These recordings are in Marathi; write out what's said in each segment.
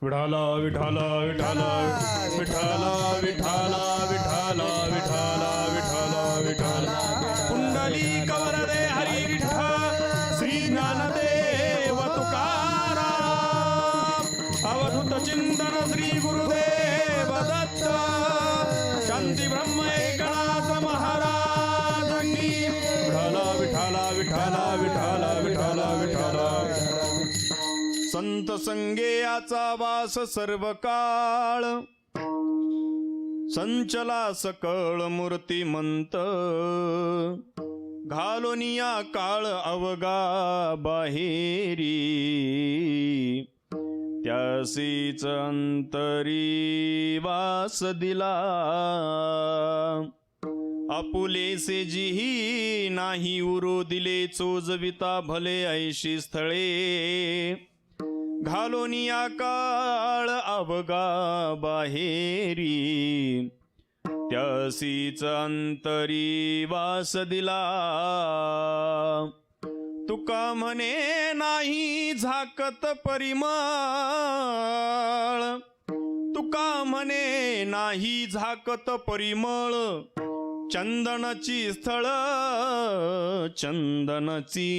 विठाला विठाला विठाला विठाला विठाला विठाला विठाला विठाला विठाला कुंडली कवरदे हरी विठ्ठल श्री ज्ञानदेव तुकाराम अवधूत चिंतन श्री गुरुदेव दत्त शांती ब्रह्म एकनाथ महाराज की विठाला विठाला विठाला विठाला विठाला विठाला संत संगे याचा वास सर्व काळ संचला सकळ मूर्तिमंत घालोनिया काळ अवगा बाहेरी त्यासीच अंतरी वास दिला आपुलेसे जिही नाही उरो दिले चोजविता भले ऐशी स्थळे घालोनिया काळ अवगा बाहेरी त्यासीच अंतरी वास दिला तुका म्हणे नाही झाकत परिमळ तुका म्हणे नाही झाकत परिमळ चंदनची स्थळ चंदनची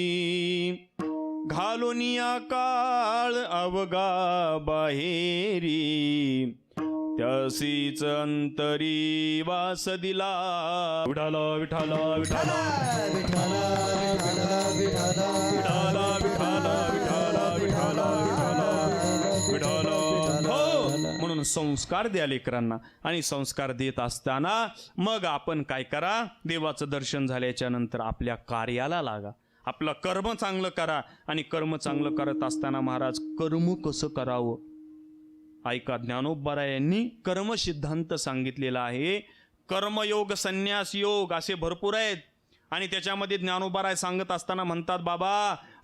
घालोनिया काळ अवगा बाहेरी त्यासीच अंतरी वास दिला विठाला विठाला विठाला विठाला विठाला विठाला विठाला विठाला विठाला म्हणून संस्कार द्या लेकरांना आणि संस्कार देत असताना मग आपण काय करा देवाचं दर्शन झाल्याच्या नंतर आपल्या कार्याला लागा आपलं कर्म चांगलं करा आणि कर्म चांगलं करत असताना महाराज कर्म कसं करावं ऐका ज्ञानोबराय यांनी कर्म सिद्धांत सांगितलेला आहे कर्मयोग संन्यास योग असे भरपूर आहेत आणि त्याच्यामध्ये ज्ञानोबराय सांगत असताना म्हणतात बाबा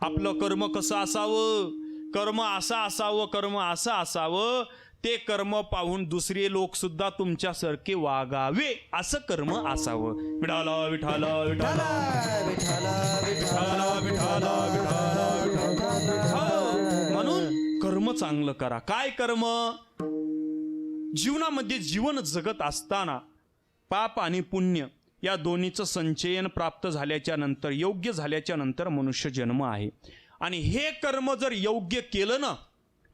आपलं कर्म कसं असावं कर्म असं असावं कर्म असं असावं ते कर्म पाहून दुसरे लोक सुद्धा तुमच्यासारखे वागावे असं कर्म असावं विठाला विठाला विठाला विठाला विठाला विठाला विठाला म्हणून कर्म चांगलं करा काय कर्म जीवनामध्ये जीवन जगत असताना पाप आणि पुण्य या दोन्हीचं संचयन प्राप्त झाल्याच्या नंतर योग्य झाल्याच्या नंतर मनुष्य जन्म आहे आणि हे कर्म जर योग्य केलं ना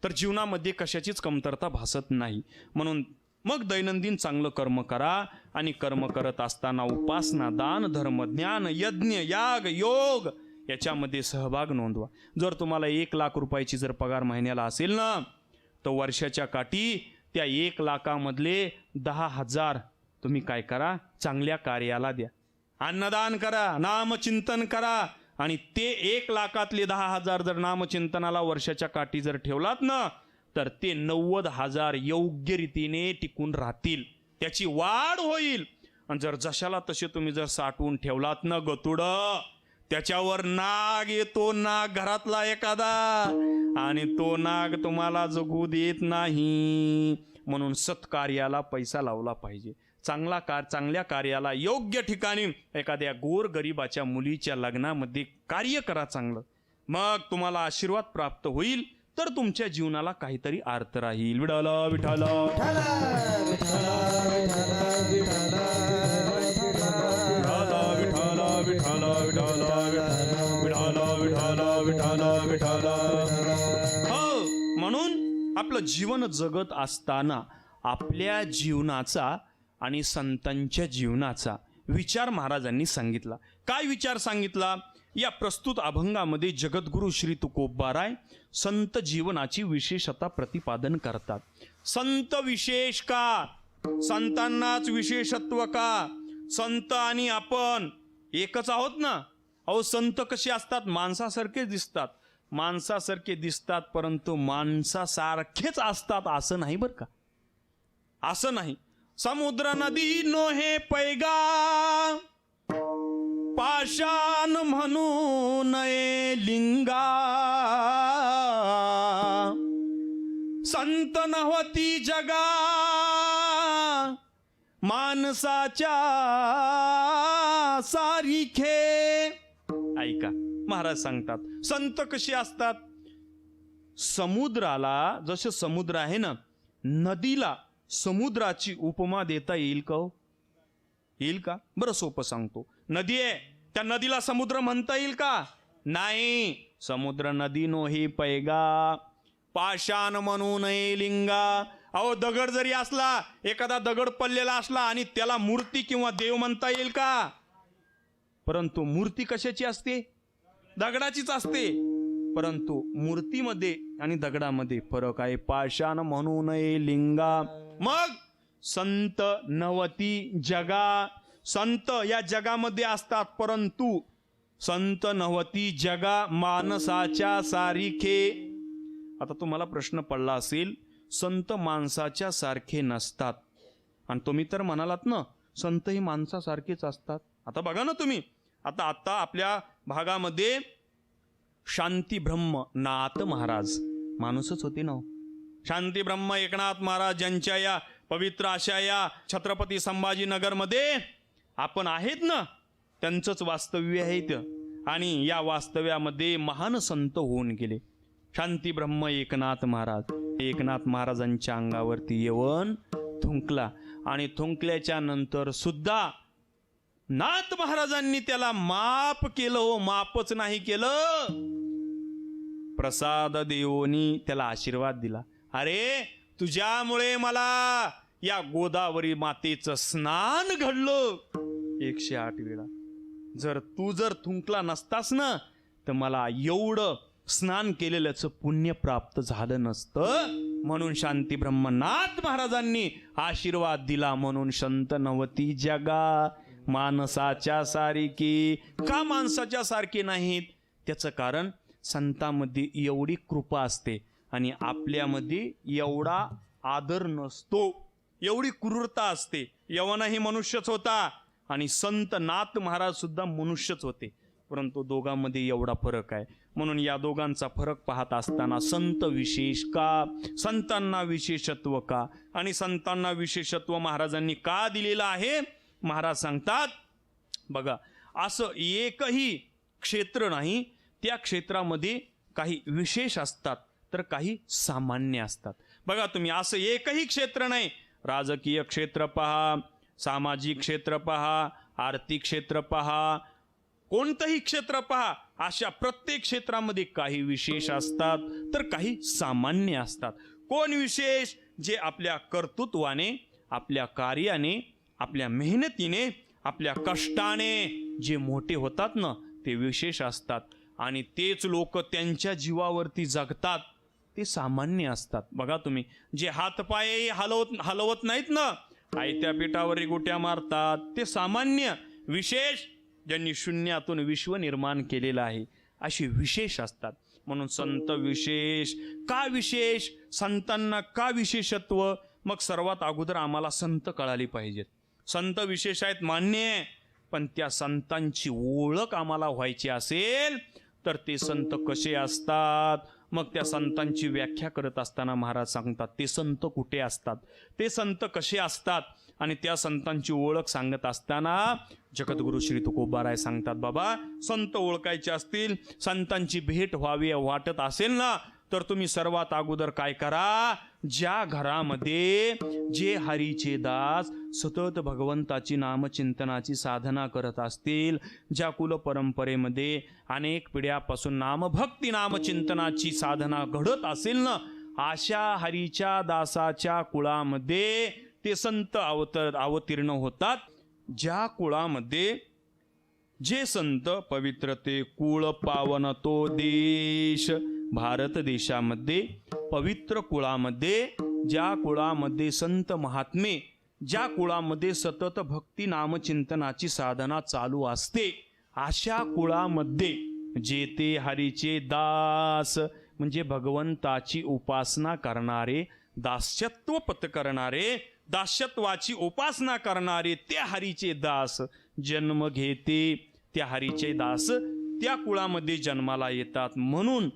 तर जीवनामध्ये कशाचीच कमतरता भासत नाही म्हणून मग दैनंदिन चांगलं कर्म करा आणि कर्म करत असताना उपासना दान धर्म ज्ञान यज्ञ याग योग याच्यामध्ये सहभाग नोंदवा जर तुम्हाला 1,00,000 रुपयाची जर पगार महिन्याला असेल ना तर वर्षाच्या काठी त्या 1,00,000मधले 10,000 तुम्ही काय करा चांगल्या कार्याला द्या अन्नदान करा नामचिंतन करा आणि ते 1,00,000तले 10,000 जर नामचिंतनाला वर्षाच्या काठी जर ठेवलात ना तर ते 90,000 योग्य रीतीने टिकून राहतील त्याची वाढ होईल आणि जर जशाला तसे तुम्ही जर साठवून ठेवलात ना गतुड त्याच्यावर नाग येतो नाग घरातला एखादा आणि तो नाग तुम्हाला जगू देत नाही म्हणून सत्कार्याला पैसा लावला पाहिजे चांगल्या कार्याला योग्य ठिकाणी एखाद्या गोरगरिबाच्या मुलीच्या लग्नामध्ये कार्य करा चांगलं मग तुम्हाला आशीर्वाद प्राप्त होईल तर तुमच्या जीवनाला काहीतरी अर्थ राहील विठाला विठाला विठाला विठाला विठाला विठाला विठाला विठाला विठाला विठाला हो म्हणून आपलं जीवन जगत असताना आपल्या जीवनाचा आणि संतांच्या जीवनाचा विचार महाराजांनी सांगितला काय विचार सांगितला या प्रस्तुत अभंगामध्ये जगद्गुरु श्री तुकोबाराय संत जीवनाची विशेषता प्रतिपादन करतात संत विशेष का संतांनाच विशेषत्व का संत आणि आपण एकच आहोत ना अहो संत कसे असतात माणसासारखे दिसतात परंतु माणसासारखेच असतात असं नाही बरं का असं नाही समुद्र नदी नोहे पैगा पाषाण म्हणू नये लिंगा संत नव्हती जगा माणसाच्या सारिखे ऐका महाराज सांगतात संत कशी असतात समुद्राला, जसं समुद्र आहे ना, नदीला समुद्राची उपमा देता येईल का हो? येईल का? बरं सोपं सांगतो. नदी आहे, त्या नदीला समुद्र म्हणता येईल का? नाही. समुद्र नदी नोही पैगा, पाषाण म्हणू नये लिंगा. अहो, दगड जरी असला, एखादा दगड पडलेला असला आणि त्याला मूर्ती किंवा देव म्हणता येईल का? परंतु मूर्ती कशाची असते? दगडाचीच असते. परंतु मूर्तीमध्ये आणि दगडामध्ये फरक आहे. पाषाण म्हणू नये लिंगा. मग संत नवती जगा. संत या जगामध्ये असतात, परंतु संत नवती जगा माणसाच्या सारिखे. आता तुम्हाला प्रश्न पडला असेल, संत माणसाच्या सारखे नसतात. आणि तुम्ही तर म्हणालात ना, संत ही माणसासारखेच असतात. आता बघा ना तुम्ही, आता आपल्या भागामध्ये शांती ब्रह्म नाथ महाराज माणूसच होते ना. शांती ब्रह्म एकनाथ महाराज यांच्या या पवित्र अशा या छत्रपती संभाजीनगरमध्ये आपण आहेत ना, त्यांचंच वास्तव्य आहे इथं. आणि या वास्तव्यामध्ये महान संत होऊन गेले. शांती ब्रह्म एकनाथ महाराज. एकनाथ महाराजांच्या अंगावरती येऊन थुंकला आणि थुंकल्याच्या नंतर सुद्धा नाथ महाराजांनी त्याला माफ केलं. हो, माफच नाही केलं, प्रसाद देवोनी त्याला आशीर्वाद दिला. अरे, तुझ्यामुळे मला या गोदावरी मातेचं स्नान घडलं 108 वेळा. जर तू थुंकला नसतास ना, तर मला एवढं स्नान केलेल्याचं पुण्य प्राप्त झालं नसतं. म्हणून शांती ब्रह्मनाथ महाराजांनी आशीर्वाद दिला. म्हणून संत नवती जगा माणसाच्या सारखी. का माणसाच्या सारखे नाहीत? त्याचं कारण संतांमध्ये एवढी कृपा असते आणि आपल्यामध्ये एवढा आदर नसतो, एवढी क्रूरता असते. यवनही मनुष्यच होता आणि संत नाथ महाराज सुद्धा मनुष्यच होते, परंतु दोघांमध्ये एवढा फरक आहे. म्हणून या दोघांचा फरक पाहत असताना संत विशेष का, संतांना विशेषत्व का, आणि संतांना विशेषत्व महाराजांनी का दिलेलं आहे? महाराज सांगतात बघा, असं एकही क्षेत्र नाही, त्या क्षेत्रामध्ये काही विशेष असतात तर काही सामान्य असतात. बघा तुम्ही, असं एकही क्षेत्र नाही. राजकीय क्षेत्र पहा, सामाजिक क्षेत्र पहा, आर्थिक क्षेत्र पहा, कोणतंही क्षेत्र पहा, अशा प्रत्येक क्षेत्रामध्ये काही विशेष असतात तर काही सामान्य असतात. कोण विशेष? जे आपल्या कर्तृत्वाने, आपल्या कार्याने, आपल्या मेहनतीने, आपल्या कष्टाने जे मोठे होतात ना, ते विशेष असतात. आणि तेच लोक त्यांच्या जीवावरती जगतात ते सामान्य असतात. बघा तुम्ही, जे हातपाय हलवत नाहीत ना, आयत्या पिठावर गोट्या मारतात, ते सामान्य. विशेष ज्यांनी शून्यातून विश्व निर्माण केलेलं आहे, अशी विशेष असतात. म्हणून संत विशेष. का विशेष? संतांना का विशेषत्व? मग सर्वात अगोदर आम्हाला संत कळाली पाहिजेत. संत विशेष आहेत मान्य आहे, पण त्या संतांची ओळख आम्हाला व्हायची असेल तर ते संत कसे असतात? मग त्या संतांची व्याख्या करत असताना महाराज सांगतात, ते संत कुठे असतात, ते संत कसे असतात, आणि त्या संतांची ओळख सांगत असताना जगद्गुरु श्री तुकोबाराय सांगतात, बाबा, संत ओळखायचे असतील, संतांची भेट व्हावी वाटत असेल ना, तर तुम्ही सर्वात अगोदर काय करा? ज्या घरामध्ये जे हरीचे दास सतत भगवंताची नामचिंतनाची साधना करत असतील, ज्या कुल परंपरेमध्ये अनेक पिढ्यापासून नामभक्ती नामचिंतनाची साधना घडत असेल ना, अशा हरीच्या दासाच्या कुळामध्ये ते संत अवतीर्ण होतात. ज्या कुळामध्ये जे संत पवित्र ते कुळ पावन तो देश. भारत देशामध्ये पवित्र कुळामध्ये, ज्या कुळामध्ये संत महात्मे, ज्या कुळामध्ये सतत भक्ती नामचिंतनाची साधना चालू असते, अशा कुळामध्ये जे ते हरीचे दास म्हणजे भगवंताची उपासना करणारे, दास्यत्व पत्करणारे, दास्यत्वाची उपासना करणारे ते हरीचे दास जन्म घेते. त्या हरीचे दास त्या कुळामध्ये जन्माला येतात, म्हणून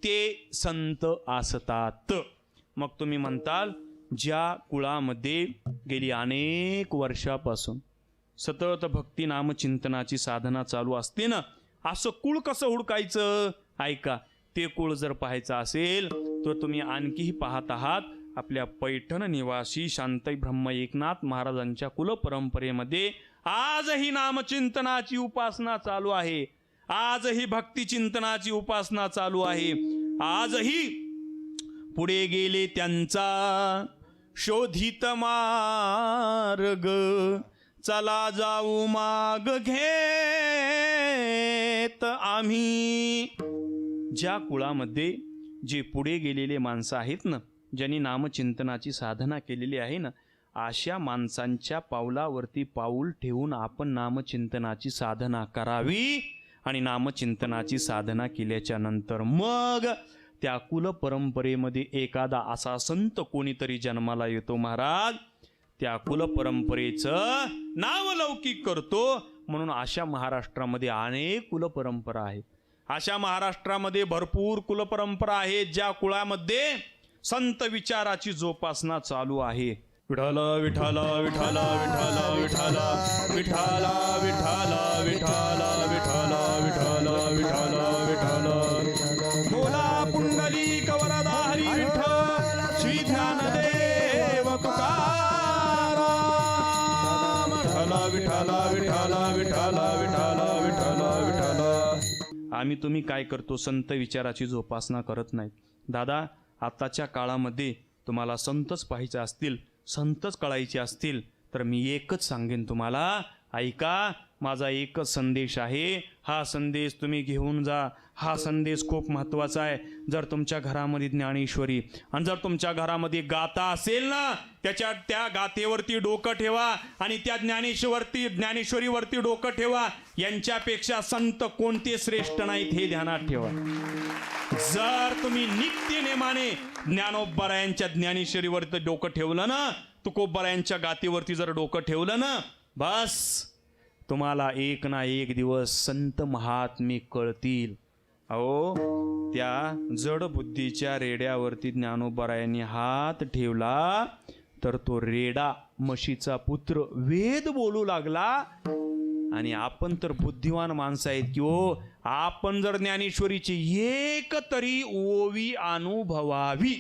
ते संत असतात. मग तुम्ही म्हणताल, ज्या कुळामध्ये गेली अनेक वर्षापासून सतत भक्ती नामचिंतनाची साधना चालू असते ना, असं कुळ कसं हुडकायचं? ऐका, ते कुळ जर पाहायचं असेल तर तुम्ही आणखीही पाहत आहात आपल्या पैठण निवासी शांतई ब्रह्म एकनाथ महाराजांच्या कुलपरंपरेमध्ये आजही नामचिंतनाची उपासना चालू आहे, आजही भक्ती चिंतनाची उपासना चालू आहे. आजही पुढे गेले त्यांचा शोधित मार्ग, चला जाऊ माग घेत आम्ही. ज्या कुळामध्ये जे पुढे गेलेले माणसं आहेत ना, ज्यांनी नामचिंतनाची साधना केलेली आहे ना, अशा माणसांच्या पावलावरती पाऊल ठेवून आपण नामचिंतनाची साधना करावी. आणि नामचिंतनाची साधना केल्याच्या नंतर मग त्या कुल परंपरेमध्ये एखादा असा संत कोणीतरी जन्माला येतो महाराज, त्या कुल परंपरेचं नावलौकिक करतो. म्हणून अशा महाराष्ट्रामध्ये अनेक कुलपरंपरा आहेत. अशा महाराष्ट्रामध्ये भरपूर कुलपरंपरा आहेत ज्या कुळामध्ये संत विचाराची जोपासना चालू आहे. विठाला विठाला विठाला विठाला विठाला विठाला विठाला विठाला विठाला विठाला विठाला विठाला बोला पुंडलिक वरदा हरी विठ्ठल श्री ज्ञानदेव तुकाराम. विठाला विठाला विठाला विठाला विठाला विठाला विठाला. आम्ही तुम्ही काय करतो, संत विचाराची जोपासना करत नाहीत. दादा, आताच्या काळामध्ये तुम्हाला संतच पाहायचे असतील, संतच कळायचे असतील तर मी एकच सांगेन तुम्हाला, ऐका, माझा एकच संदेश आहे. हा संदेश तुम्ही घेऊन जा. हा संदेश खूप महत्त्वाचा आहे. जर तुमच्या घरामध्ये ज्ञानेश्वरी आणि जर तुमच्या घरामध्ये गाथा असेल ना, त्या गाथेवरती डोकं ठेवा आणि त्या ज्ञानेश्वरीवरती डोकं ठेवा. यांच्यापेक्षा संत कोणते श्रेष्ठ नाहीत हे ध्यानात ठेवा. जर तुम्ही नित्य नेमाने ज्ञानोबरायांच्या ज्ञानेश्वरीवरती डोकं ठेवलं ना, तुकोबरायांच्या गाथेवरती जर डोकं ठेवलं ना, बस तुम्हाला एक ना एक दिवस संत महात्मे कळतील. अहो, त्या जड बुद्धीच्या रेड्यावरती ज्ञानोबरायांनी हात ठेवला तर तो रेडा म्हशीचा पुत्र वेद बोलू लागला. आणि आपण तर बुद्धिवान माणसं आहेत की हो, आपण जर ज्ञानेश्वरीची एक तरी ओवी अनुभवावी,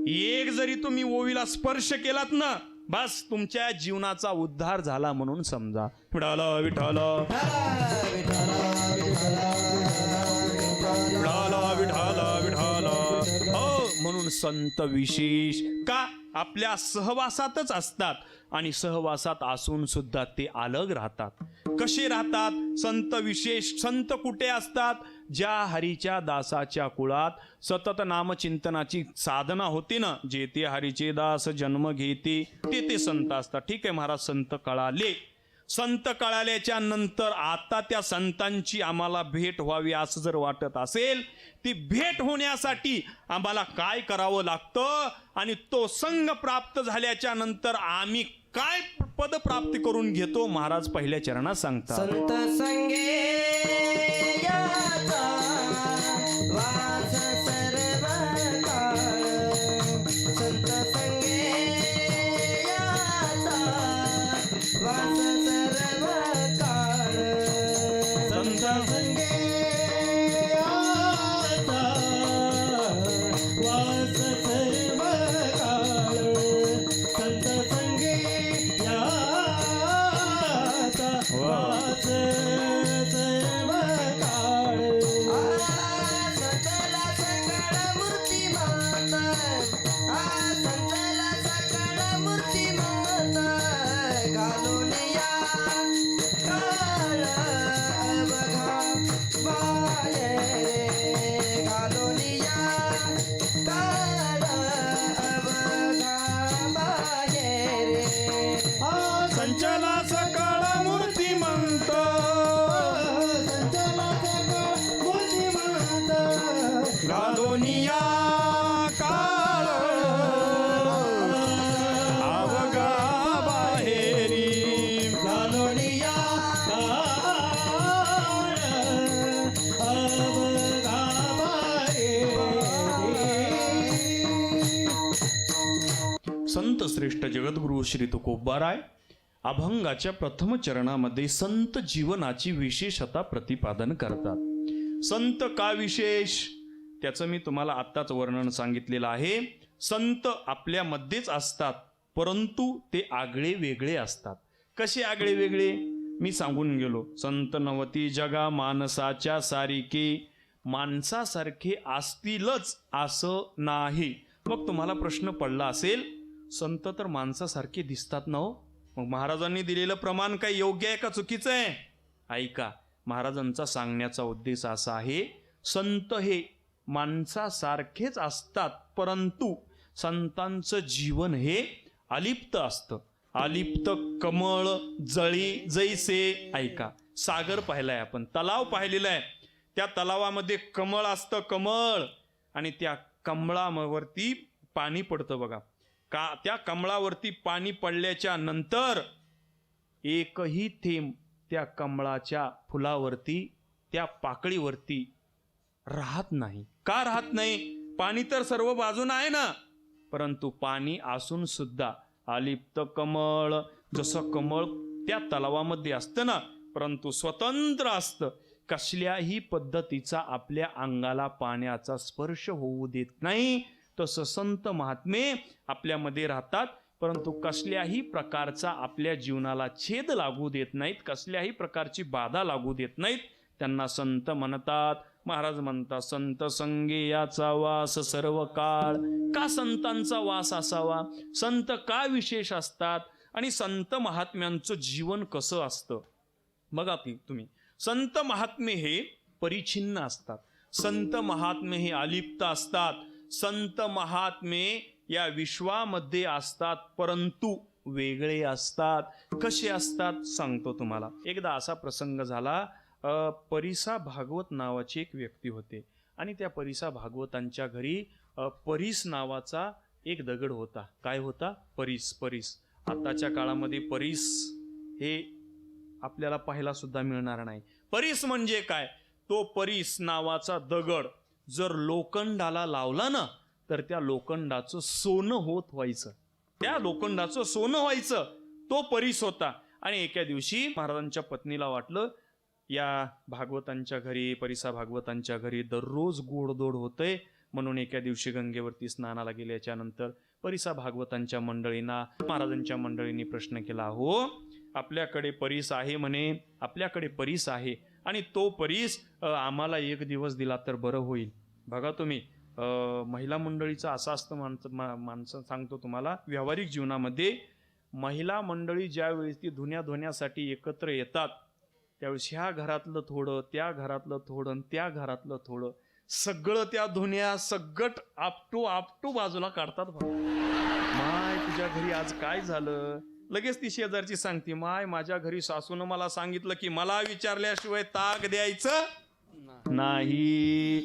एक जरी तुम्ही ओवीला स्पर्श केलात ना, बस तुमच्या जीवनाचा उद्धार झाला म्हणून समजा. विठाला विठाला विठाला विठाला विठाला. हो, म्हणून संत विशेष का आपल्या सहवासातच असतात आणि सहवासात असून सुद्धा ते अलग राहतात. कसे राहतात संत विशेष? संत कुठे असतात? ज्या हरीच्या दासाच्या कुळात सतत नामचिंतनाची साधना होती ना, जे ते हरीचे दास जन्म घेते ते संत असतात. ठीक आहे महाराज, संत कळाले. संत कळाल्याच्या नंतर आता त्या संतांची आम्हाला भेट व्हावी असं जर वाटत असेल, ती भेट होण्यासाठी आम्हाला काय करावं लागतं आणि तो संघ प्राप्त झाल्याच्या नंतर आम्ही काय पद प्राप्ती करून घेतो, महाराज पहिल्या चरणात सांगतात. संत संगे याचा वास सर्व काळ, संत संगे याचा वास सर्व काळ, संत संगे याचा वास सर्व काळ, संत संगे याचा वास सर्व काळ. संतला सकळ मूर्तिमंत, संतला सकळ मूर्तिमंत, घालून या काळ बघा बाहेर, घालून या काळ बघा बाहेर. संचला सकळ मूर्तिमंत, संतला सकळ मूर्तिमंत, घालोनिया काळ अवघा बाहेरी. घालून या काळ अवघा बाहेर. संत श्रेष्ठ जगद्गुरु श्री तुकोबाराय अभंगाच्या प्रथम चरणामध्ये संत जीवनाची विशेषता प्रतिपादन करतात. संत का विशेष? त्याचं मी तुम्हाला आत्ताच वर्णन सांगितलेलं आहे. संत आपल्यामध्येच असतात, परंतु ते आगळे वेगळे असतात. कसे आगळे वेगळे मी सांगून गेलो. संत नवती जगा माणसाच्या सारिके, माणसासारखे असतीलच असं नाही. मग तुम्हाला प्रश्न पडला असेल, संत तर माणसासारखे दिसतात ना हो, मग महाराजांनी दिलेलं प्रमाण काय योग्य आहे का चुकीचं आहे? ऐका, महाराजांचा सांगण्याचा उद्देश असा आहे, संत हे माणसासारखेच असतात, परंतु संतांचं जीवन हे अलिप्त असतं. अलिप्त कमळ जळी जैसे. ऐका, सागर पाहिलाय आपण, तलाव पाहिलेला आहे. त्या तलावामध्ये कमळ असतं, कमळ, आणि त्या कमळावरती पाणी पडतं बघा. त्या कमळावरती पाणी पडल्याच्या नंतर एकही थेंब त्या कमळाच्या फुलावरती, त्या पाकळीवरती राहत नाही. का राहत नाही? पाणी तर सर्व बाजून आहे ना, परंतु पाणी असून सुद्धा अलिप्त कमळ, जसं कमळ त्या तलावामध्ये असतं ना, परंतु स्वतंत्र असतं, कसल्याही पद्धतीचा आपल्या अंगाला पाण्याचा स्पर्श होऊ देत नाही, तसं संत महात्मे आपल्यामध्ये राहतात, परंतु कसल्याही प्रकारचा आपल्या जीवनाला छेद लागू देत नाहीत, कसल्याही प्रकारची बाधा लागू देत नाहीत. त्यांना संत म्हणतात. महाराज म्हणतात, संत संगे याचा वास सर्व काळ. का संतांचा वास असावा? संत का विशेष असतात? आणि संत महात्म्यांचं जीवन कसं असतं बघा तुम्ही. संत महात्मे हे परिच्छिन्न असतात, संत महात्मे हे अलिप्त असतात, संत महात्मे या विश्वामध्ये असतात, परंतु वेगळे असतात. कसे असतात सांगतो तुम्हाला. एकदा असा प्रसंग झाला, परिसा भागवत नावाची एक व्यक्ती होते, आणि त्या परिसा भागवतांच्या घरी परीस नावाचा एक दगड होता. काय होता? परीस. आताच्या काळामध्ये परीस हे आपल्याला पाहायला सुद्धा मिळणार नाही. परीस म्हणजे काय? तो परीस नावाचा दगड जर लोखंडाला लावला ना, तर त्या लोखंडाचं सोनं होत व्हायचं, त्या लोखंडाचं सोनं व्हायचं. तो परीस होता. आणि एका दिवशी महाराजांच्या पत्नीला वाटलं, या भागवतांच्या घरी, परिसा भागवतांच्या घरी दररोज गोडधोड होतंय, म्हणून एका दिवशी गंगेवरती स्नानाला गेल्याच्या नंतर परिसा भागवतांच्या मंडळींना, महाराजांच्या मंडळींनी प्रश्न केला, हो आपल्याकडे परीस आहे म्हणे, आपल्याकडे परीस आहे, आणि तो परीस आम्हाला एक दिवस दिला तर बरं होईल. बघा तुम्ही, महिला मंडळीचं असं असतं, माणसं सांगतो तुम्हाला, व्यावहारिक जीवनामध्ये महिला मंडळी ज्यावेळेस ती धुण्यासाठी एकत्र येतात, त्यावेळेस ह्या घरातलं थोडं, त्या घरातलं थोडं, त्या घरातलं थोडं, सगळं त्या धुण्या सगट आपटू बाजूला काढतात. माय तुझ्या घरी आज काय झालं? लगेच ती शेजारची सांगते, माय माझ्या घरी सासूनं मला सांगितलं की मला विचारल्याशिवाय ताक द्यायचं नाही.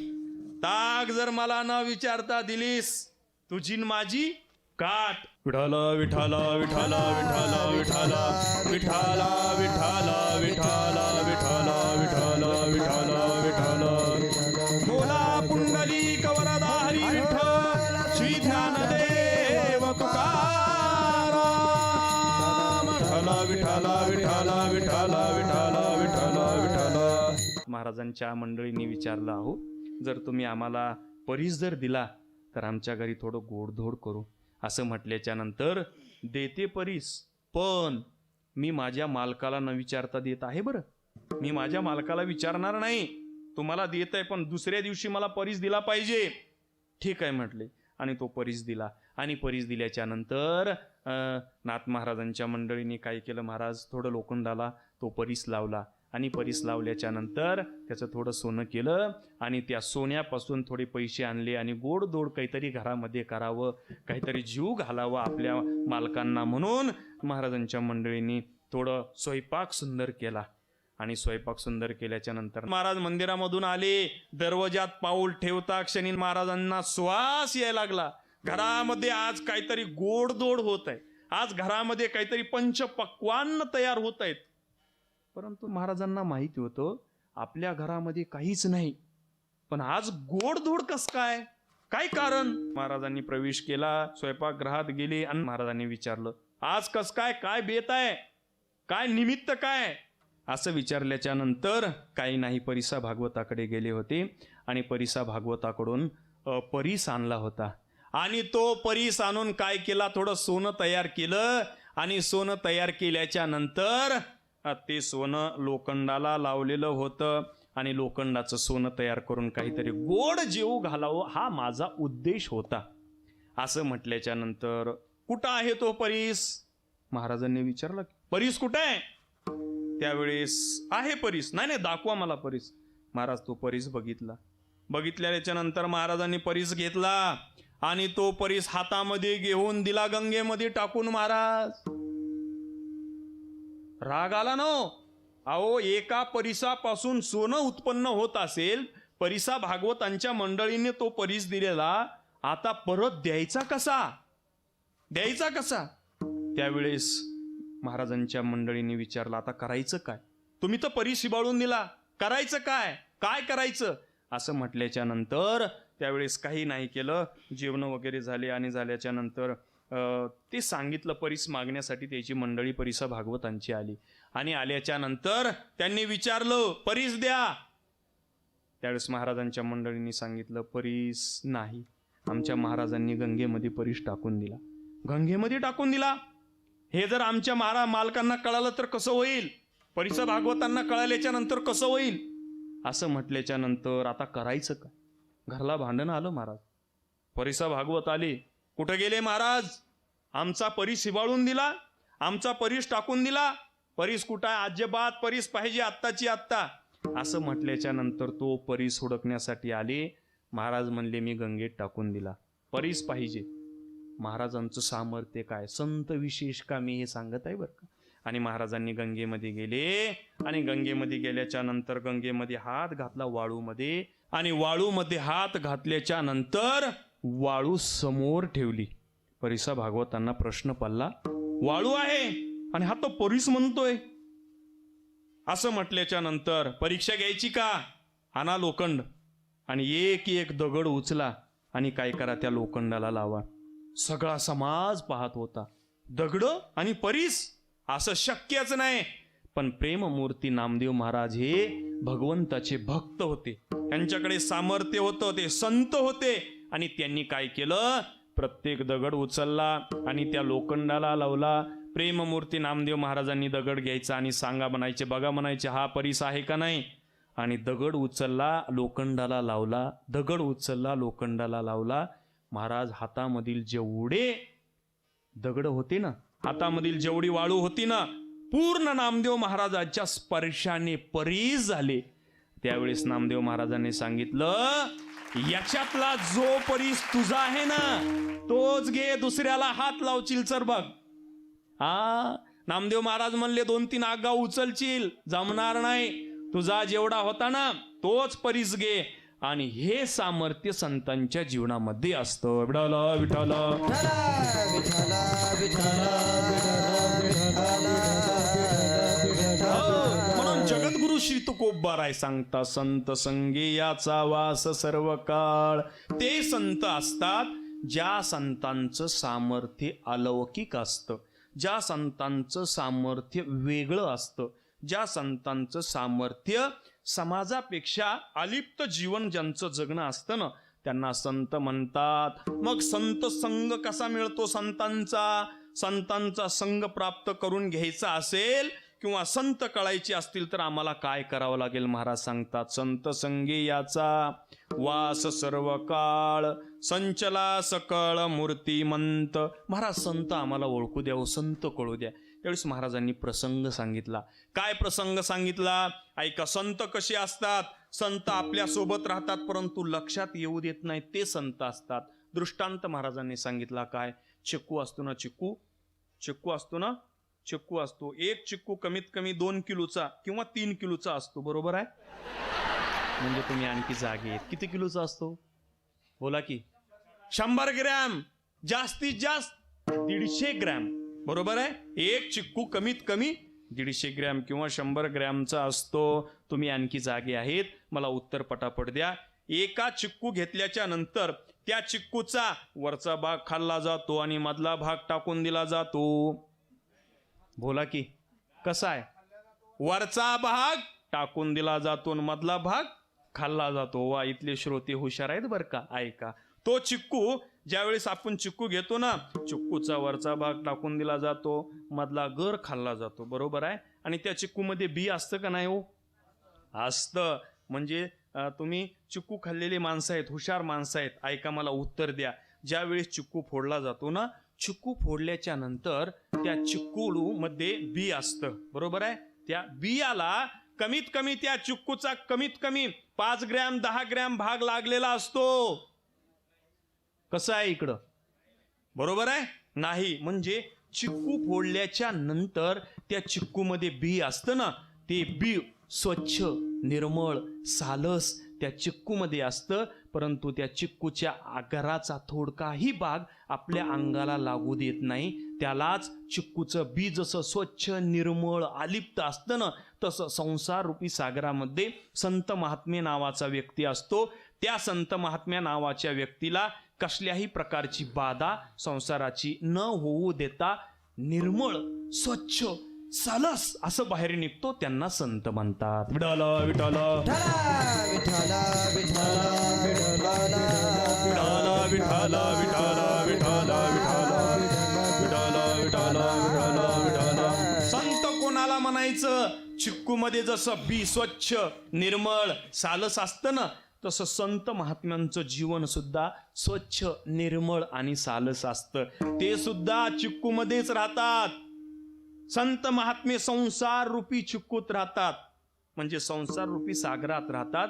ताक जर मला न विचारता दिलीस, तुझी माझी काट. विठाला विठाला विठाला विठाला विठाला विठाला विठाला विठाला विठाला विठाला विठाला विठाला बोला पुंडली कवरदा हरी विठ्ठल श्री ध्यानदेव तुकाराम. विठाला विठाला विठाला विठाला विठाला विठाला. महाराजांच्या मंडळींनी विचारलं, अहो जर तुम्ही आम्हाला परीस जर दिला तर आमच्या घरी थोडं गोडधोड करू. असं म्हटल्याच्या नंतर, देते परीस, पण मी माझ्या मालकाला न विचारता देत आहे बरं. मी माझ्या मालकाला विचारणार नाही, तुम्हाला देत आहे, पण दुसऱ्या दिवशी मला परीस दिला पाहिजे. ठीक आहे म्हटले, आणि तो परीस दिला. आणि परीस दिल्याच्या नंतर नाथ महाराजांच्या मंडळींनी काय केलं, महाराज थोडं लोखंडाला तो परीस लावला, आणि परीस लावल्याच्या नंतर त्याचं थोडं सोनं केलं, आणि त्या सोन्यापासून थोडे पैसे आणले, आणि गोडधोड काहीतरी घरामध्ये करावं, काहीतरी जीव घालावा आपल्या मालकांना, म्हणून महाराजांच्या मंडळींनी थोडं स्वयंपाक सुंदर केला. आणि स्वयंपाक सुंदर केल्याच्या नंतर महाराज मंदिरामधून आले. दरवाजात पाऊल ठेवता क्षणी महाराजांना श्वास यायला लागला. घरामध्ये आज काहीतरी गोडधोड होत आहे, आज घरामध्ये काहीतरी पंचपक्वान्न तयार होत आहेत. परंतु महाराजांना माहिती होतं आपल्या घरामध्ये काहीच नाही, पण आज गोडधोड कस काय, काय कारण? महाराजांनी प्रवेश केला, स्वयंपाकगृहात गेले, आणि महाराजांनी विचारलं, आज कस काय, काय बेत आहे, काय निमित्त काय? असं विचारल्याच्या नंतर काही नाही परिसा भागवताकडे गेले होते आणि परिसा भागवताकडून परीस आणला होता आणि तो परीस आणून काय केला, थोडं सोनं तयार केलं आणि सोनं तयार केल्याच्या नंतर ते सोनं लोखंडाला लावलेलं होतं आणि लोखंडाचं सोनं तयार करून काहीतरी गोड जेवू घालावं हा माझा उद्देश होता. असं म्हटल्याच्या नंतर कुठं आहे तो परीस? महाराजांनी विचारलं, परीस कुठं आहे? त्यावेळेस आहे परीस. नाही दाखवा मला परीस. महाराज तो परीस बघितल्याच्या नंतर महाराजांनी परीस घेतला आणि तो परीस हातामध्ये घेऊन दिला गंगेमध्ये टाकून. महाराज राग आला ना. अहो एका परिसापासून सोनं उत्पन्न होत असेल, परिसा भागवतांच्या मंडळीने तो परीस दिलेला, आता परत द्यायचा कसा? त्यावेळेस महाराजांच्या मंडळींनी विचारलं, आता करायचं काय? तुम्ही तर परीस हिबाळून दिला, करायचं काय करायचं? असं म्हटल्याच्या नंतर त्यावेळेस काही नाही केलं. जेवण वगैरे झाले आणि झाल्याच्या नंतर ते सांगितलं परीस मागण्यासाठी त्याची मंडळी परिसा भागवतांची आली आणि आल्याच्या नंतर त्यांनी विचारलं परीस द्या. त्यावेळेस महाराजांच्या मंडळींनी सांगितलं परीस नाही. आमच्या महाराजांनी गंगेमध्ये परीस टाकून दिला. हे जर आमच्या मालकांना कळालं तर कसं होईल? परिसा भागवतांना कळाल्याच्या नंतर कसं होईल? असं म्हटल्याच्या नंतर आता करायचं काय? घरला भांडण आलं. महाराज परिसा भागवत आले. कुठं गेले महाराज? आमचा परीस हिबाळून दिला, आमचा परीस टाकून दिला. परीस कुठं आहे? अजिबात परीस पाहिजे, आत्ताची आत्ता. असं म्हटल्याच्या नंतर तो परीस हुडकण्यासाठी आले. महाराज म्हणले मी गंगेत टाकून दिला, परीस पाहिजे. महाराजांचं सामर्थ्य काय, संत विशेष का मी हे सांगत आहे बरं का. आणि महाराजांनी गंगेमध्ये गेले आणि गंगेमध्ये गेल्याच्या नंतर गंगेमध्ये हात घातला वाळूमध्ये आणि वाळूमध्ये हात घातल्याच्या नंतर वाळू समोर ठेवली. परिसा भागवतांना प्रश्न पडला, वाळू आहे आणि हा तो परीस म्हणतोय. असं म्हटल्याच्या नंतर परीक्षा घ्यायची का? आणा लोखंड आणि एक एक दगड उचला आणि काय करा, त्या लोखंडाला लावा. सगळा समाज पाहत होता. दगड आणि परीस असं शक्यच नाही. पण प्रेममूर्ती नामदेव महाराज हे भगवंताचे भक्त होते, त्यांच्याकडे सामर्थ्य होतं, ते संत होते. आणि त्यांनी काय केलं, प्रत्येक दगड उचलला आणि त्या लोखंडाला लावला. प्रेममूर्ती नामदेव महाराजांनी दगड घ्यायचा आणि सांगा म्हणायचे, बघा म्हणायचे हा परीस आहे का नाही. आणि दगड उचलला, लोखंडाला लावला, दगड उचलला, लोखंडाला लावला. महाराज हातामधील जेवढे दगड होते ना, हातामधील जेवढी वाळू होती ना, पूर्ण नामदेव महाराजांच्या स्पर्शाने परीस झाले. त्यावेळेस नामदेव महाराजांनी सांगितलं, याच्यातला जो परीस तुझा आहे ना तोच घे, दुसऱ्याला हात लावशील तर बघ. नामदेव महाराज म्हणले 2-3 आगा उचलशील, जमणार नाही. तुझा जेवढा होता ना तोच परीस घे. आणि हे सामर्थ्य संतांच्या जीवनामध्ये असतं. विठ्ठल विठ्ठल म्हणून जगद्गुरु श्री तुकोबाराय सांगता, संत संगे याचा वास सर्व काळ. ते संत असतात ज्या संतांचं सामर्थ्य अलौकिक असतं, ज्या संतांचं सामर्थ्य वेगळं असतं, ज्या संतांचं सामर्थ्य समाजापेक्षा अलिप्त जीवन ज्यांचं जगणं असतं ना, त्यांना संत म्हणतात. मग संत संग कसा मिळतो संतांचा? संतांचा संग प्राप्त करून घ्यायचा असेल किंवा संत कळायचे असतील तर आम्हाला काय करावं लागेल? महाराज सांगतात, संत संगे याचा वास सर्व काळ, संचला सकळ मूर्तिमंत. महाराज संत आम्हाला ओळखू द्या, संत कळू द्या. त्यावेळेस महाराजांनी प्रसंग सांगितला. काय प्रसंग सांगितला? ऐका. संत कसे असतात? संत आपल्या सोबत राहतात परंतु लक्षात येऊ देत नाही, ते संत असतात. दृष्टांत महाराजांनी सांगितला. काय? चिक्कू असतो ना, चिक्कू असतो. एक चिक्कू कमीत कमी 2 किलोचा किंवा 3 किलोचा असतो, बरोबर आहे? म्हणजे तुम्ही आणखी जागे आहेत. किती किलोचा असतो? बोला की. 100 ग्रॅम, जास्तीत जास्त 150 ग्रॅम, बरोबर आहे? एक चिक्कू कमीत कमी 150 ग्रॅम किंवा 100 ग्रॅमचा असतो. तुम्ही आणखी जागे आहेत? मला उत्तर पटापट द्या. एका चिक्कू घेतल्याच्या नंतर त्या चिक्कूचा वरचा भाग खाल्ला जातो आणि मधला भाग टाकून दिला जातो. बोला की. कसा आहे? वरचा भाग टाकून दिला जातो आणि मधला भाग खाल्ला जातो. वा, इथले श्रोते हुशार आहेत बरं का. ऐका, तो चिक्कू ज्यावेळेस आपण चिक्कू घेतो ना, चिक्कूचा वरचा भाग टाकून दिला जातो, मधला गर खाल्ला जातो. बरोबर आहे. आणि त्या चिक्कूमध्ये बी असतं का नाही हो? असतं. म्हणजे तुम्ही चिक्कू खाल्लेली माणसं आहेत, हुशार माणसं आहेत, ऐका मला उत्तर द्या. ज्यावेळेस चिक्कू फोडला जातो ना, चिक्कू फोडल्याच्या नंतर त्या चिक्कू मध्ये बी असतं. बरोबर आहे. त्या बियाला कमीत कमी त्या चिक्कूचा कमीत कमी 5 ग्रॅम 10 ग्रॅम भाग लागलेला असतो. कसं आहे इकडं? बरोबर आहे. नाही, म्हणजे चिक्कू फोडल्याच्या नंतर त्या चिक्कूमध्ये बी असतं ना, ते बी स्वच्छ निर्मळ सालस त्या चिक्कूमध्ये असतं. परंतु त्या चिक्कूच्या आकाराचा थोडकाही भाग आपल्या अंगाला लागू देत नाही. त्यालाच चिक्कूचं बी जसं स्वच्छ निर्मळ अलिप्त असतं ना, तसं संसार रूपी सागरामध्ये संत महात्मे नावाचा व्यक्ती असतो. त्या संत महात्म्या नावाच्या व्यक्तीला कसल्याही प्रकारची बाधा संसाराची न होऊ देता निर्मळ स्वच्छ सालस असं बाहेर निघतो. त्यांना संत म्हणतात. विठाला विठाला विठाला विठाला विठाला विठाला विठाला विठाला विठाला विठाला विठाला विठाला विठाला. संत कोणाला म्हणायचं? चिक्कू मध्ये जसं बी स्वच्छ निर्मळ सालस असतं ना, तसं संत महात्म्यांचं जीवन सुद्धा स्वच्छ निर्मळ आणि सालस असतं. ते सुद्धा चिक्कू मध्येच राहतात. संत महात्मे संसार रूपी चिक्कूत राहतात, म्हणजे संसार रूपी सागरात राहतात.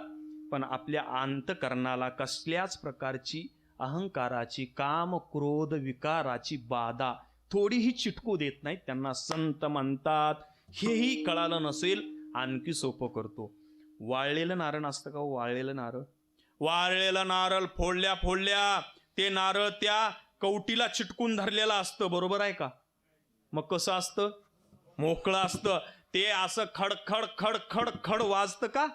पण आपल्या अंतकरणाला कसल्याच प्रकारची अहंकाराची काम क्रोध विकाराची बाधा थोडीही चिटकू देत नाहीत. त्यांना संत म्हणतात. हेही कळालं नसेल, आणखी सोपं करतो. वाळलेलं नारळ असतं का? वाळलेलं नारळ, वाळलेलं नारळ फोडल्या फोडल्या ते नारळ त्या कवटीला चिटकून धरलेलं असतं. बरोबर आहे का? मग कसं असतं? मोकळं असतं. ते असं खडखड खडखड खड वाजतं का?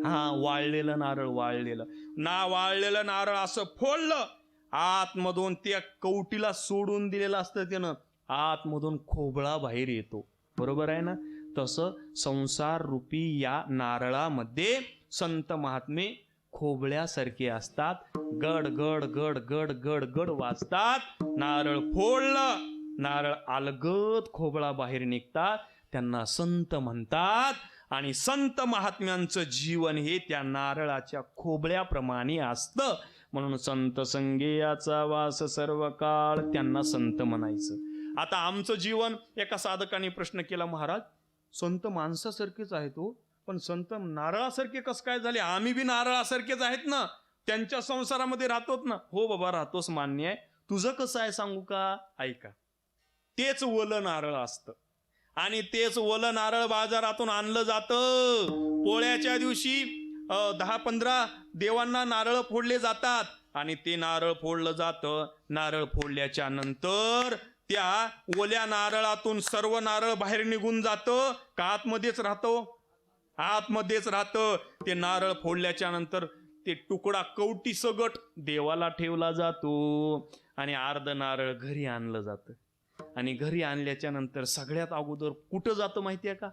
हा, वाळलेलं नारळ. वाळलेलं नारळ असं फोडलं, आतमधून त्या कवटीला सोडून दिलेलं असतं त्यानं, आतमधून खोबळा बाहेर येतो. बरोबर आहे ना? तसं संसार रूपी या नारळामध्ये संत महात्मे खोबळ्यासारखे असतात. गड गड गड गड गड गड वाजतात. नारळ फोडलं, नारळ अलगद खोबळा बाहेर निघतात. त्यांना संत म्हणतात. आणि संत महात्म्यांचं जीवन हे त्या नारळाच्या खोबळ्याप्रमाणे असतं. म्हणून संत संगेयाचा वास सर्व काळ, त्यांना संत म्हणायचं. आता आमचं जीवन, एका साधकाने प्रश्न केला, महाराज संत माणसासारखेच आहेत हो, पण संत नारळासारखे कसं काय झाले? आम्ही बी नारळासारखेच आहेत ना, त्यांच्या संसारामध्ये राहतोच ना. हो बाबा, राहतोच, मान्य आहे. तुझं कसं आहे सांगू का? ऐका. तेच ओलं नारळ असतं आणि तेच ओलं नारळ बाजारातून आणलं जातं. पोळ्याच्या दिवशी 10-15 देवांना नारळ फोडले जातात आणि ते नारळ फोडलं जातं. नारळ फोडल्याच्या नंतर त्या ओल्या नारळातून सर्व नारळ बाहेर निघून जातं का आतमध्येच राहतो? आतमध्येच राहतं. ते नारळ फोडल्याच्या नंतर ते तुकडा कवटी सगट देवाला ठेवला जातो आणि अर्ध नारळ घरी आणलं जातं. आणि घरी आणल्याच्या नंतर सगळ्यात अगोदर कुठं जातं माहितीये का?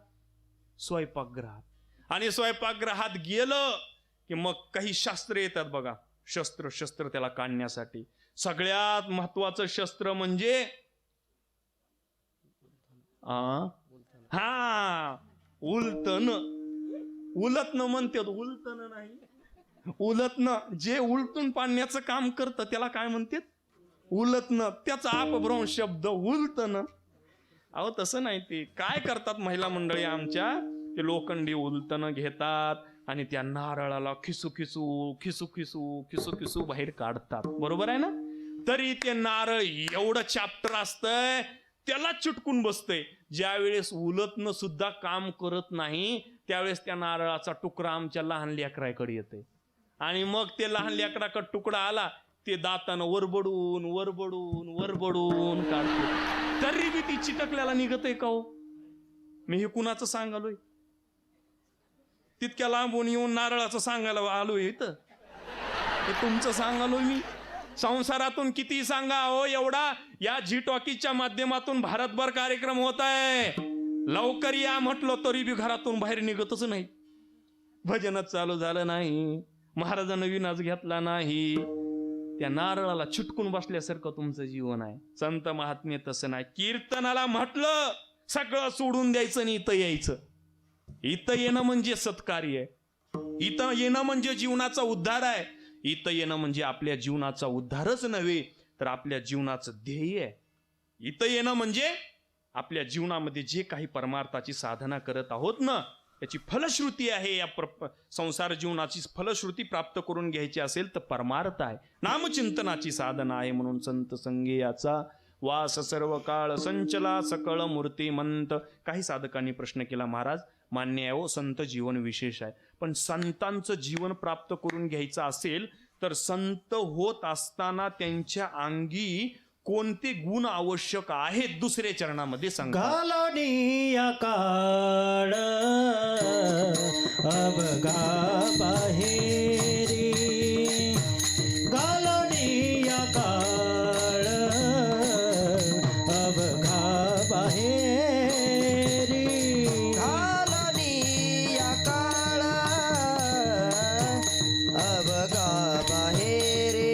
स्वयंपाकगृहात. आणि स्वयंपाकगृहात गेलं की मग काही शस्त्र येतात बघा, शस्त्र त्याला काढण्यासाठी. सगळ्यात महत्वाचं शस्त्र म्हणजे उलटण. उलटणं म्हणतात, उलटणं नाही, उलटणं. जे उलटून पाडण्याचं काम करतं त्याला काय म्हणतात? उलटणं. त्याचा अपभ्रंश शब्द उलटणं. अहो तसं नाही. ते काय करतात महिला मंडळी आमच्या, ते लोखंडी उलटणं घेतात आणि त्या नारळाला खिसू खिसू बाहेर काढतात. बरोबर आहे ना? तरी ते नारळ एवढं चॅप्टर असतंय, त्याला चिटकून बसतंय. ज्या वेळेस उलटणं सुद्धा काम करत नाही त्यावेळेस त्या नारळाचा तुकडा आमच्या लहान लेकराकडे येते आणि मग ते लहान लेकराकडे तुकडा आला, ते दातानं वरबडून काढतो. तरी बी ती चिटकल्याला निघत आहे का हो? मी हे कुणाचं सांगालोय? तितक्या लांबून येऊन नारळाचं सांगायला आलोय इथं? हे तुमचं सांगालोय मी. संसारातून किती सांगा हो, एवढा या झी टॉकीजच्या माध्यमातून भारतभर कार्यक्रम होत आहे. लवकर या म्हटलं तरी बी घरातून बाहेर निघतच नाही. भजनच चालू झालं नाही, महाराजांना विनाच घेतला नाही. त्या नारळाला चिटकून बसल्यासारखं तुमचं जीवन आहे. संत महात्म्य तसं नाही. कीर्तनाला म्हटलं सगळं सोडून द्यायचं आणि इथं यायचं. इथं येणं म्हणजे सत्कार्य आहे. इथं येणं म्हणजे जीवनाचा उद्धार आहे. इथं येणं म्हणजे आपल्या जीवनाचा उद्धारच नव्हे तर आपल्या जीवनाचं ध्येय आहे. इथं येणं म्हणजे आपल्या जीवनामध्ये जे काही परमार्थाची साधना करत आहोत ना त्याची फलश्रुती आहे. या संसार जीवनाची फलश्रुती प्राप्त करून घ्यायची असेल तर परमार्थ आहे, नामचिंतनाची साधना आहे. म्हणून संत संगे याचा वास सर्व काळ संचला सकळ मूर्तिमंत. काही साधकांनी प्रश्न केला, महाराज मान्य आहे हो संत जीवन विशेष आहे, पण संतांचं जीवन प्राप्त करून घ्यायचं असेल तर संत होत असताना त्यांच्या अंगी कोणते गुण आवश्यक आहेत दुसऱ्या चरणामध्ये सांगा. घालवणीया काळ अवघा बाहेरी, घालवणीया काळ अवघा बाहेरी, घालवणीया काळ अवघा बाहेरी,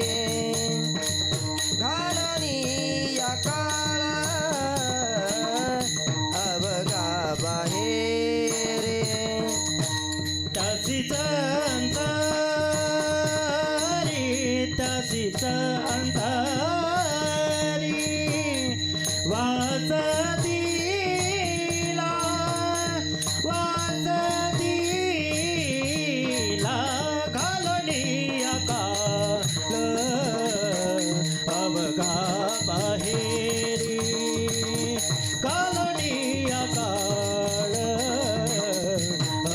घालवणीया काळ अवघा बाहेरी. तशीच अंतरी, तशीच अंतरी वास दिला, वास दिला, घालवणीया काळ अवघा बाहेरी, घालवणीया काळ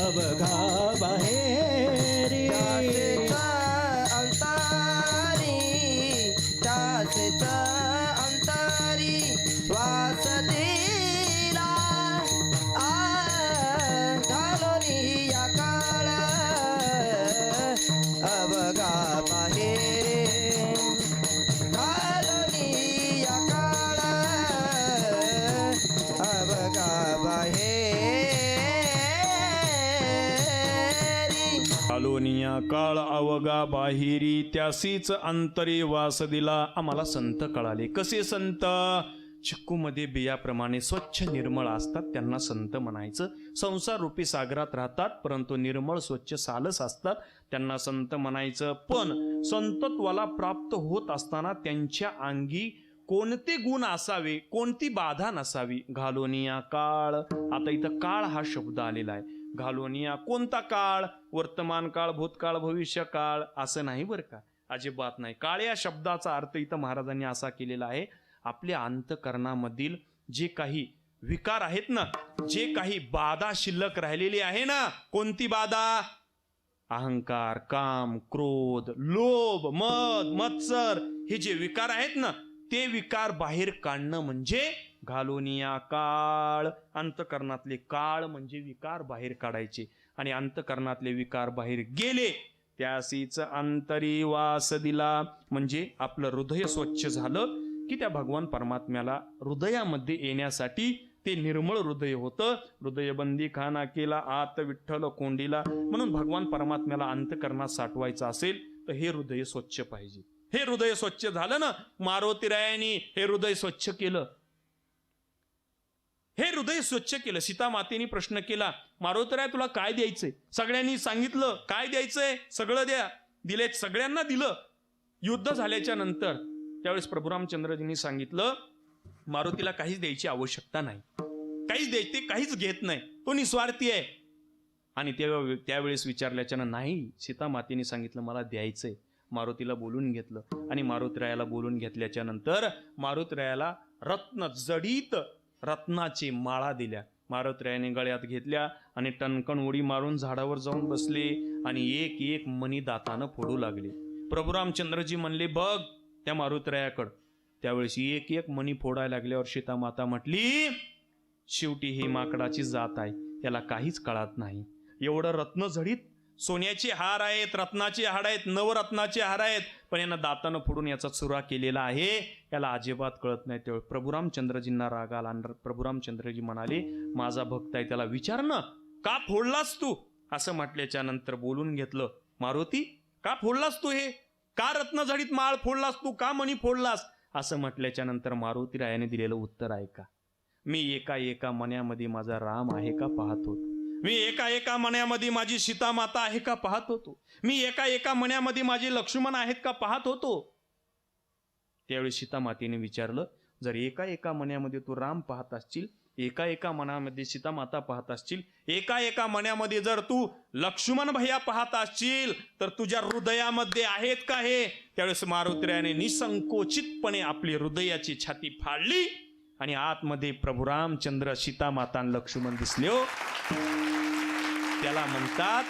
अवघा बाहेरी. त्यासेच अंतरी वास दिला, घालवणीया काळ अवघा बाहेरी, घालवणीया काळ अवघा बाहेरी. घालोनिया काळ अवघा बाहेरी त्यासीच अंतरी वास दिला. आम्हाला संत कळाले. कसे संत? चिक्कूमध्ये बियाप्रमाणे स्वच्छ निर्मळ असतात त्यांना संत म्हणायचं. संसार रूपी सागरात राहतात परंतु निर्मळ स्वच्छ सालस असतात त्यांना संत म्हणायचं. पण संतत्वाला प्राप्त होत असताना त्यांच्या अंगी कोणते गुण असावे, कोणती बाधा नसावी. घालोनिया काळ. आता इथं काळ हा शब्द आलेला आहे. घालोनिया कोणता काळ? वर्तमान काळ, भूतकाळ, भविष्य काळ असं नाही बरं का, अजिबात नाही. काळ या शब्दाचा अर्थ इथं महाराजांनी असा केलेला आहे, आपल्या अंतकरणामधील जे काही विकार आहेत ना, जे काही बाधा शिल्लक राहिलेली आहे ना. कोणती बाधा? अहंकार, काम, क्रोध, लोभ, मद, मत्सर हे जे विकार आहेत ना ते विकार बाहेर काढणं म्हणजे घालोनिया काळ. अंतकरणातले काळ म्हणजे विकार बाहेर काढायचे आणि अंतकरणातले विकार बाहेर गेले त्यासीच अंतरी वास दिला. म्हणजे आपलं हृदय स्वच्छ झालं की त्या भगवान परमात्म्याला हृदयामध्ये येण्यासाठी ते निर्मळ हृदय होतं. हृदयबंदी खाना केला आत विठ्ठल कोंडीला. म्हणून भगवान परमात्म्याला अंतकरणात साठवायचं असेल तर हे हृदय स्वच्छ पाहिजे. हे हृदय स्वच्छ झालं ना. मारुतीरायांनी हे हृदय स्वच्छ केलं. हे हृदय स्वच्छ केलं. सीता मातेने प्रश्न केला, मारुतीराय तुला काय द्यायचंय? सगळ्यांनी सांगितलं काय द्यायचंय, सगळं द्या. दिले, सगळ्यांना दिलं. युद्ध झाल्याच्या नंतर त्यावेळेस प्रभू रामचंद्रजींनी सांगितलं मारुतीला काहीच द्यायची आवश्यकता नाही, काहीच द्यायचे, काहीच घेत नाही, तो निस्वार्थी आहे. आणि त्यावेळेस विचारल्याच्यानं नाही, सीता मातेने सांगितलं मला द्यायचंय. मारुतीला बोलून घेतलं आणि मारुतीरायाला बोलून घेतल्याच्या नंतर मारुतीरायाला रत्न जडित रत्नाची माळा दिल्या. मारुतीरायाने गळ्यात घेतल्या आणि टणकण उडी मारून झाडावर जाऊन बसले आणि एक एक मणी दातानं फोडू लागले. प्रभू रामचंद्रजी म्हणले बघ त्या मारुतीरायाकडं. त्यावेळेस एक एक मणी फोडायला लागल्यावर सीता माता म्हटली शेवटी ही माकडाची जात आहे, त्याला काहीच कळत नाही. एवढं रत्न जडित सोन्याचे हार आहेत, रत्नाचे हार आहेत, नवरत्नाचे हार आहेत, पण यांना दातानं फोडून याचा चुरा केलेला आहे. याला अजिबात कळत नाही. तेव्हा प्रभू रामचंद्रजींना राग आला आणि प्रभू रामचंद्रजी म्हणाले, माझा भक्त आहे, त्याला विचार ना, का फोडलास तू? असं म्हटल्याच्या नंतर बोलून घेतलं, मारुती का फोडलास तू हे? का रत्नझडीत माळ फोडलास तू? का मणी फोडलास? असं म्हटल्याच्या नंतर मारुती रायाने दिलेलं उत्तर ऐका. मी एका एका मण्यामध्ये माझा राम आहे का पाहत होतो. मी एका एका मण्यामध्ये माझी सीता माता आहे का पाहत होतो. मी एका एका मण्यामध्ये माझे लक्ष्मण आहेत का पाहत होतो. त्यावेळी सीता मातेने विचारलं, जर एका एका मण्यामध्ये तू राम पाहत असशील, एका एका मनामध्ये सीता माता पाहत असशील, एका एका मण्यामध्ये जर तू लक्ष्मण भैया पाहत असशील, तर तुझ्या हृदयामध्ये आहेत का हे? त्यावेळेस मारुतीरायाने निसंकोचितपणे आपली हृदयाची छाती फाडली आणि आतमध्ये प्रभू रामचंद्र, सीता माता आणि लक्ष्मण दिसले. हो, त्याला म्हणतात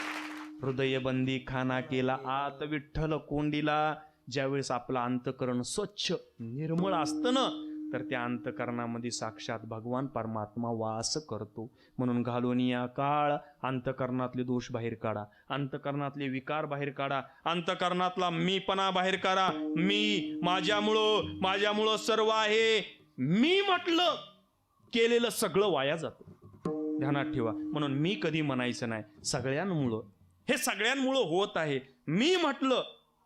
हृदयबंदी खाना केला आत विठ्ठल कोंडीला. ज्यावेळेस आपलं अंतकरण स्वच्छ निर्मळ असतं ना, तर त्या अंतकरणामध्ये साक्षात भगवान परमात्मा वास करतो. म्हणून घालून या काळ अंतकरणातले दोष बाहेर काढा, अंतकरणातले विकार बाहेर काढा, अंतकरणातला मीपणा बाहेर काढा. मी माझ्यामुळं सर्व आहे. मी म्हटलं केलेलं सगळं वाया जातं. ध्यानात ठेवा. म्हणून मी कधी म्हणायचं नाही, सगळ्यांमुळं, हे सगळ्यांमुळं होत आहे. मी म्हटलं,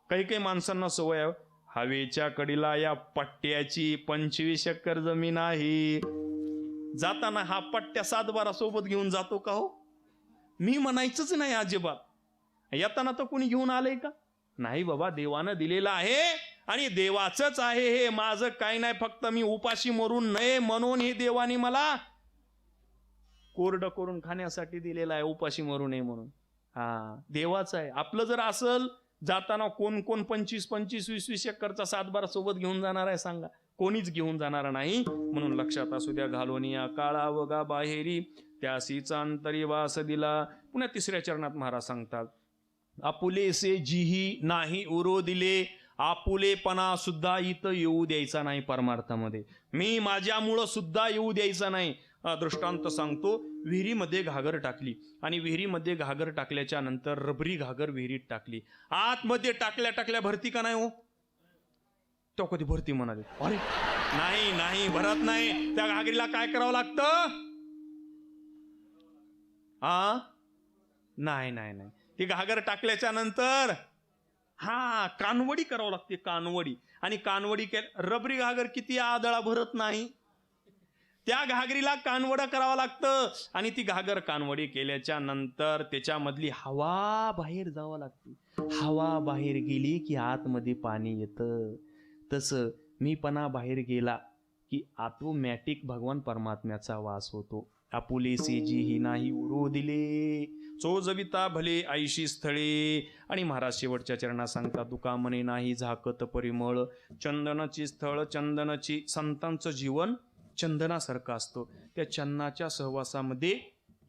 काही काही माणसांना सवय आहे, हवेच्या कडीला या पट्ट्याची 25 एकर जमीन आहे, जाताना हा पट्ट्या 7-12 सोबत घेऊन जातो का हो? मी म्हणायचंच नाही अजिबात. येताना तर कोणी घेऊन आलंय का? नाही बाबा, देवानं दिलेलं आहे आणि देवाचंच आहे हे, माझं काही नाही. फक्त मी उपाशी मरून नये म्हणून हे देवाने मला कोरडं करून खाण्यासाठी दिलेलं आहे, उपाशी मरू नये म्हणून. हा, देवाचं आहे. आपलं जर असल, जाताना कोण 25-20 एकरचा 7-12 सोबत घेऊन जाणार आहे सांगा? कोणीच घेऊन जाणार नाही. म्हणून लक्षात असू द्या, घालून या काळा वगा बाहेरी त्यासीचा अंतरी वास दिला. पुन्हा 3ऱ्या चरणात महाराज सांगतात, आपुलेसे जिही नाही उरो दिले. आपुलेपणा सुद्धा इथं येऊ द्यायचा नाही परमार्थामध्ये. मी माझ्यामुळं सुद्धा येऊ द्यायचा नाही. दृष्टांत सांगतो, विहिरीमध्ये घागर टाकली आणि विहिरीमध्ये घागर टाकल्याच्या नंतर रबरी घागर विहिरीत टाकली. आतमध्ये टाकल्या भरती का नाही हो? तो कधी भरती म्हणाले, अरे नाही भरत नाही. त्या घागरीला काय करावं लागतं? नाही. ती घागर टाकल्याच्या नंतर कानवडी करावं लागते, कानवडी. आणि कानवडी रबरी घागर किती आदळा भरत नाही. त्या घागरीला कानवडं करावं लागतं आणि ती घागर कानवडी केल्याच्या नंतर त्याच्यामधली हवा बाहेर जावं लागते. हवा बाहेर गेली की आतमध्ये पाणी येतं. तसं मीपणा बाहेर गेला की ऑटोमॅटिक भगवान परमात्म्याचा वास होतो. आपुलेसे जी नाही उरो दिले, चोजविता भले ऐशी स्थळे. आणि महाराज शेवटच्या चरणात सांगतात, तुका म्हणे नाही झाकत परिमळ, चंदनाची स्थळ चंदनाची. संतांचं जीवन चंदनासारखं असतं. त्या चंदनाच्या सहवासामध्ये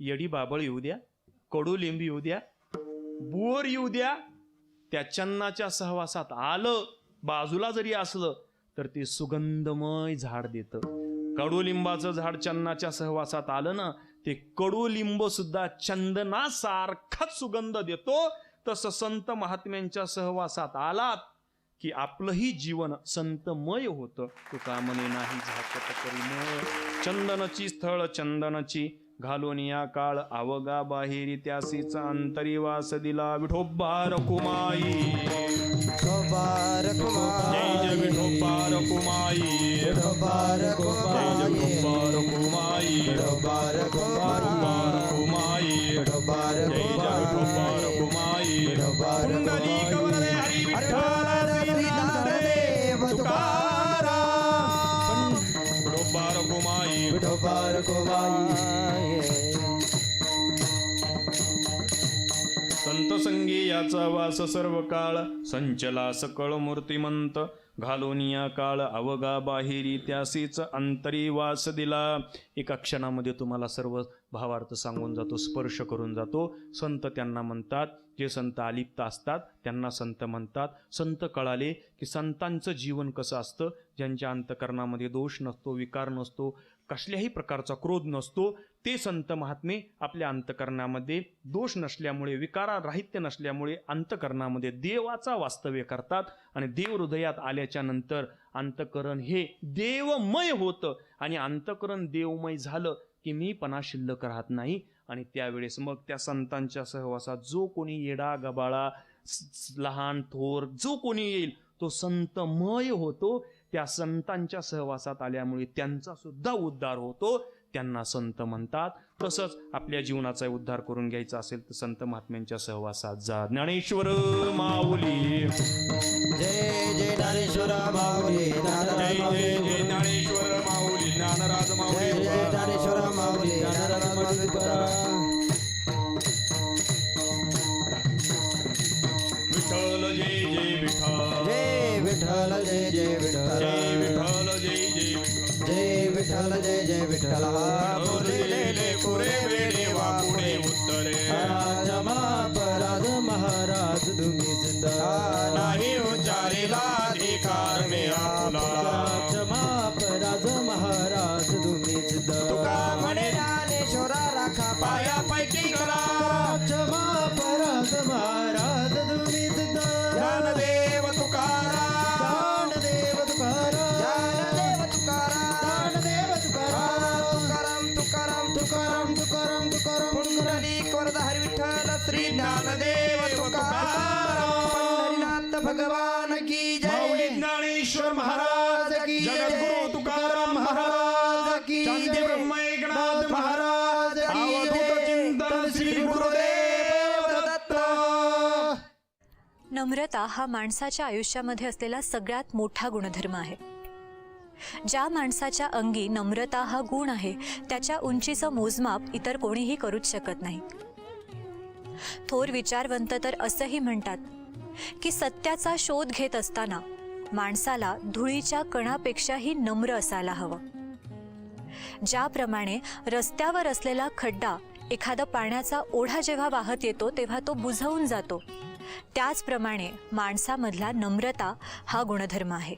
येडी बाबळ येऊ द्या, कडुलिंब येऊ द्या, बोर येऊ द्या, त्या चंदनाच्या सहवासात आलं, बाजूला जरी असलं तर ते सुगंधमय झाड देतं. कडुलिंबाचं झाड चंदनाच्या सहवासात आलं ना, ते कडुलिंब सुद्धा चंदनासारखाच सुगंध देतो. तसं संत महात्म्यांच्या सहवासात आलात की आपलंही जीवन संतमय होतं. तुका म्हणे नाही झाकत परिमळ, चंदनाची स्थळ चंदनाची. घालून या काळ अवगा बाहेरी त्यासीचा अंतरी वास दिला. विठोबा रखुमाई, जय जय विठोबा रखुमाई, जय जय विठोबा रखुमाई, जय जय विठोबा रखुमाई. पुंडलिक वरदे हरी विठ्ठल श्रीनाथ तुकाराम. विठोबा रखुमाई. संत संगी याचा वास सर्व काळ, संचला सकळ मूर्तिमंत. घालून या काळ अवगा बाहेरी त्यासीच अंतरी वास दिला. एका क्षणामध्ये तुम्हाला सर्व भावार्थ सांगून जातो, स्पर्श करून जातो. संत त्यांना म्हणतात, जे संत अलिप्त असतात त्यांना संत म्हणतात. संत कळाले की संतांचं जीवन कसं असतं, ज्यांच्या अंतकरणामध्ये दोष नसतो, विकार नसतो, कसल्याही प्रकारचा क्रोध नसतो. ते संत महात्मे आपल्या अंतकरणामध्ये दोष नसल्यामुळे, विकाराराहित्य नसल्यामुळे अंतकरणामध्ये देवाचा वास्तव्य करतात. आणि देव हृदयात आल्याच्या नंतर अंतकरण हे देवमय होतं. आणि अंतकरण देवमय झालं की मीपणा शिल्लक राहत नाही. आणि त्यावेळेस मग त्या संतांच्या सहवासात जो कोणी येडा गबाळा, लहान थोर जो कोणी येईल तो संतमय होतो. त्या संतांच्या सहवासात आल्यामुळे त्यांचा सुद्धा उद्धार होतो. त्यांना संत म्हणतात. तसंच आपल्या जीवनाचा उद्धार करून घ्यायचा असेल तर संत महात्म्यांच्या सहवासात जा. ज्ञानेश्वर माऊली, जय जय ज्ञानेश्वर माऊली, जय जय जय ज्ञानेश्वर माऊली, ज्ञानराज माऊली, जय जय ज्ञानेश्वर माऊली, ज्ञानराज माऊली तुकाराम. विठ्ठल जय जय विठ्ठल, जय विठ्ठल जय जय विठ्ठल, जय विठ्ठल जय जय विठ्ठल, जय विठ्ठल जय जय विठ्ठल. बोललेले पुरे वेळे वापुडे उत्तरे, राजमापराध महाराज तुम्ही जिंदा, नाही उच्चारेला अधिकार मे आपला. राजमापराध महाराज तुम्ही जिंदा, तुका म्हणे ज्ञानेश्वरा राखा पायापैकी करा, राजमापराध महाराज तुम्ही जिंदा, ज्ञानदेव तुकाराम, ज्ञानदेव तुकाराम, ज्ञानदेव तुकाराम, ज्ञानदेव तुकाराम, तुकाराम तुकाराम तुकाराम तुकाराम, पुंडलिक वरदाहरी विठ्ठल श्री ज्ञानदेव तुकाराम, पंढरीनाथ भगवान की जय. माऊली ज्ञानेश्वर महाराज की जय, जगद्गुरु तुकाराम महाराज की जय, शांती ब्रह्म एकनाथ महाराज की जय, अवधूत चिंतन श्री गुरुदेव दत्त. नम्रता हा माणसाच्या आयुष्यामध्ये असलेला सगळ्यात मोठा गुणधर्म आहे. ज्या माणसाच्या अंगी नम्रता हा गुण आहे त्याच्या उंचीचं मोजमाप इतर कोणीही करूच शकत नाही. थोर विचारवंत तर असंही म्हणतात की सत्याचा शोध घेत असताना माणसाला धुळीच्या कणापेक्षाही नम्र असायला हवं. ज्याप्रमाणे रस्त्यावर असलेला खड्डा एखादा पाण्याचा ओढा जेव्हा वाहत येतो तेव्हा तो बुजवून जातो, त्याचप्रमाणे माणसामधला नम्रता हा गुणधर्म आहे.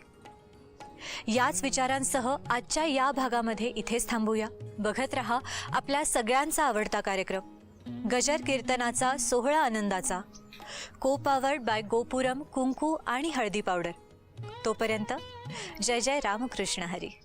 याच विचारांसह आजच्या या भागामध्ये इथेच थांबूया. बघत रहा आपल्या सगळ्यांचा आवडता कार्यक्रम गजर कीर्तनाचा सोहळा आनंदाचा, को पावर्ड बाय गोपुरम कुंकू आणि हळदी पावडर. तोपर्यंत जय जय रामकृष्ण हरी.